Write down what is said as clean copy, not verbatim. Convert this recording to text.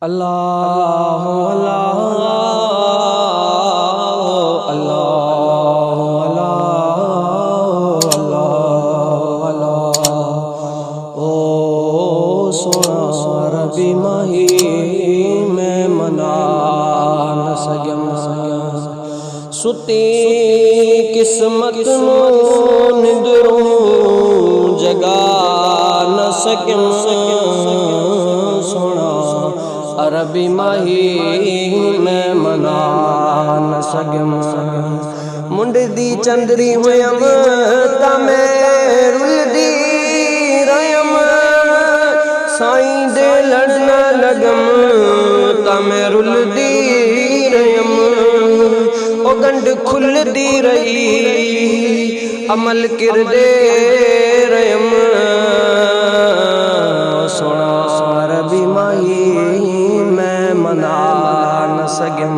अल्लाह अल्लाह अल्लाह अल्लाह अल्लाह ओ सोना रबी माही मैं मना न सगम सुती किस्मत निंदरों जगा न सकम सोना अरबी माही मैं मना न सगम मुंड दी चंदरी हुयम तमे रुलदी रयम साईं दे लड़ना लगम तमे रुलदी रयम ओ गंड खुलदी रही अमल किरदे रयम सोना अरबी माही मैं मना न सगम